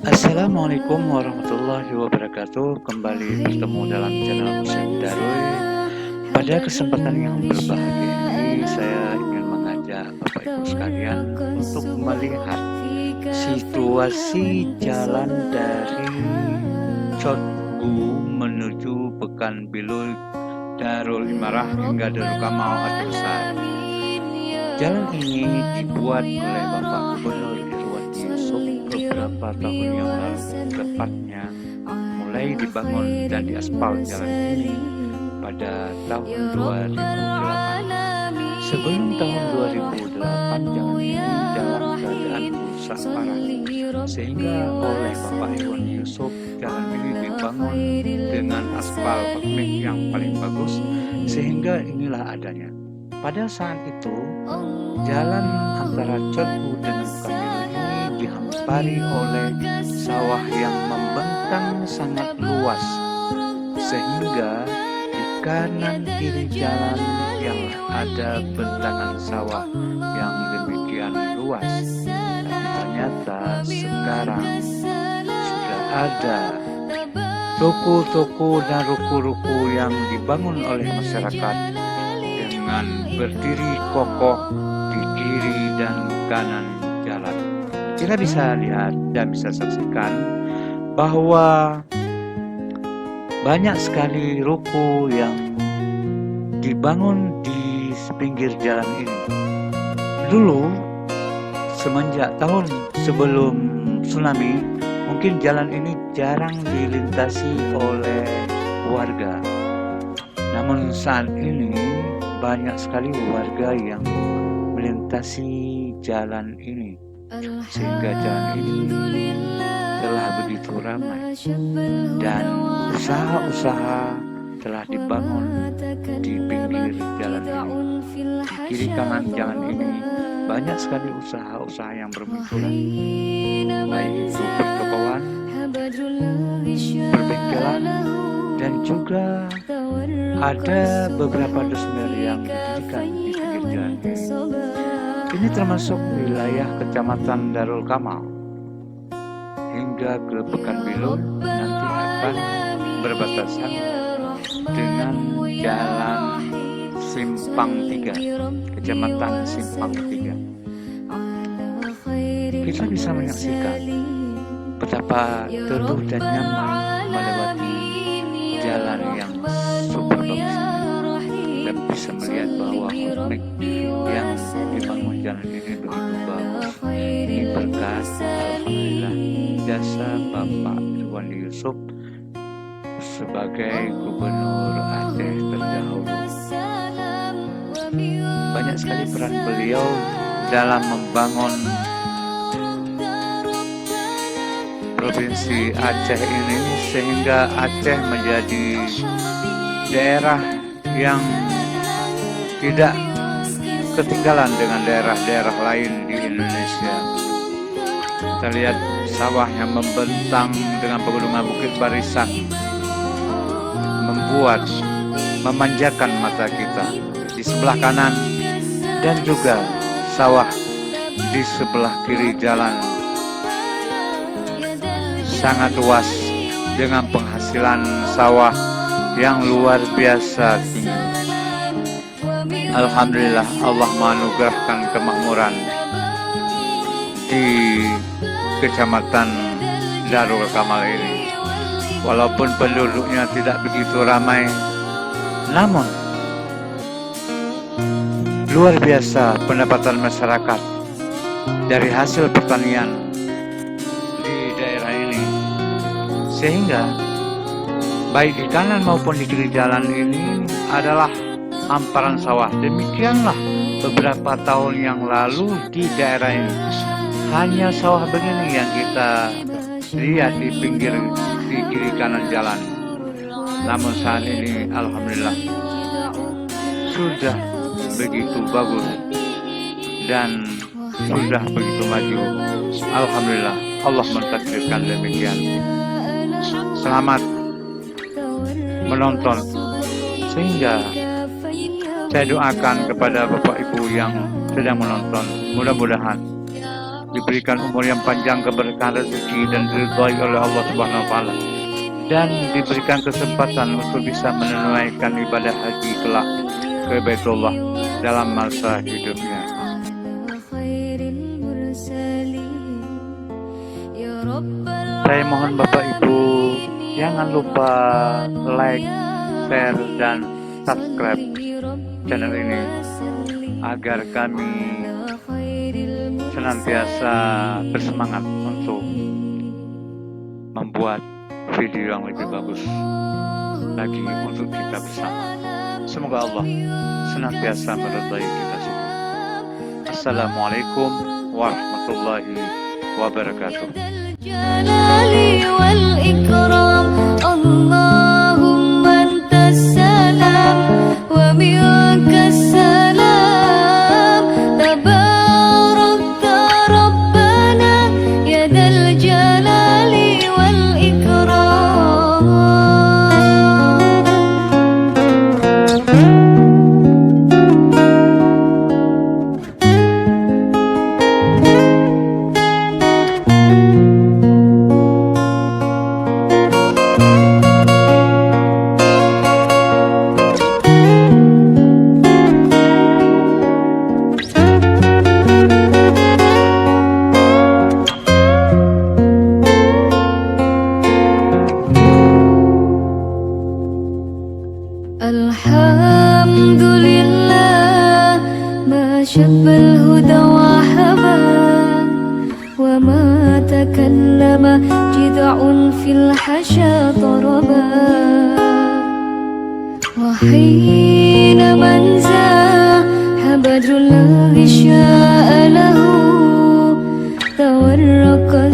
Assalamualaikum warahmatullahi wabarakatuh. Kembali bertemu dalam channel Muslim Daroy. Pada kesempatan yang berbahagia ini, saya ingin mengajak Bapak Ibu sekalian untuk melihat situasi jalan dari Cotgu menuju Pekanbaru Darul Imarah hingga Darul Kamal Aceh Besar. Jalan ini dibuat oleh Bapak Gubernur Irwan Yusuf beberapa tahun yang lalu, tepatnya mulai dibangun dan diaspal jalan ini pada tahun 2008. Sebelum tahun 2008, jalan ini dalam keadaan rusak parah, sehingga oleh Bapak Irwan Yusuf jalan ini dibangun dengan aspal pavement yang paling bagus, sehingga inilah adanya. Pada saat itu, jalan antara Cotgu dengan Pekanbaru ini dihampari oleh sawah yang membentang sangat luas, sehingga di kanan kiri jalan yang ada bentangan sawah yang demikian luas. Tapi ternyata sekarang sudah ada toko-toko dan ruko-ruko yang dibangun oleh masyarakat dengan berdiri kokoh di kiri dan kanan jalan. Kita bisa lihat dan bisa saksikan bahwa banyak sekali ruko yang dibangun di pinggir jalan ini. Dulu, semenjak tahun sebelum tsunami, mungkin jalan ini jarang dilintasi oleh warga. Namun saat ini banyak sekali warga yang melintasi jalan ini, sehingga jalan ini telah begitu ramai dan usaha-usaha telah dibangun di pinggir jalan ini. Di kiri kanan jalan ini banyak sekali usaha-usaha yang bermunculan, baik itu pertokoan, perbengkelan, dan juga ada beberapa dusmer yang didirikan di pinggir jalan ini. Ini termasuk wilayah Kecamatan Darul Kamal hingga ke Pekanbaru, nanti akan berbatasan dengan Jalan Simpang 3, Kecamatan Simpang 3. Kita bisa menyaksikan betapa teduh dan nyaman melewati jalan yang super bagus, dan bisa melihat bahwa komplek yang dibangun jalan ini begitu bagus. Ini berkat alhamdulillah jasa Bapak Irwan Yusuf sebagai Gubernur Aceh terdahulu. Banyak sekali peran beliau dalam membangun Provinsi Aceh ini, sehingga Aceh menjadi daerah yang tidak ketinggalan dengan daerah-daerah lain di Indonesia. Kita lihat sawah yang membentang dengan pegunungan bukit barisan, memanjakan mata kita. Di sebelah kanan dan juga sawah di sebelah kiri jalan sangat luas dengan penghasilan sawah yang luar biasa tinggi. Alhamdulillah, Allah menganugerahkan kemakmuran di Kecamatan Darul Kamal ini. Walaupun penduduknya tidak begitu ramai, namun luar biasa pendapatan masyarakat dari hasil pertanian di daerah ini, sehingga baik di kanan maupun di kiri jalan ini adalah hamparan sawah. Demikianlah beberapa tahun yang lalu di daerah ini hanya sawah begini yang kita lihat di pinggir, di kiri kanan jalan. Namun saat ini alhamdulillah sudah begitu bagus dan sudah begitu maju. Alhamdulillah, Allah mentakdirkan demikian. Selamat menonton, sehingga saya doakan kepada Bapak Ibu yang sedang menonton, mudah-mudahan diberikan umur yang panjang, keberkahan rezeki, dan diridhoi oleh Allah Subhanahu wa Ta'ala, dan diberikan kesempatan untuk bisa menunaikan ibadah haji kelak ke Baitullah dalam masa hidupnya. Saya mohon Bapak Ibu jangan lupa like, share, dan subscribe channel ini agar kami senantiasa bersemangat untuk membuat video yang lebih bagus lagi untuk kita bersama. Semoga Allah senantiasa meridai kita semua. Assalamualaikum warahmatullahi wabarakatuh. Allahumma antas salam wa minkas salam, tabarakta rabbana ya dzal jalali wal ikram. Alhamdulillah ma syabbal huda wa haba wa ma takallama jid'un fil hasha taraba wa hina man zahaba badrul ghisha lahu tawarraqa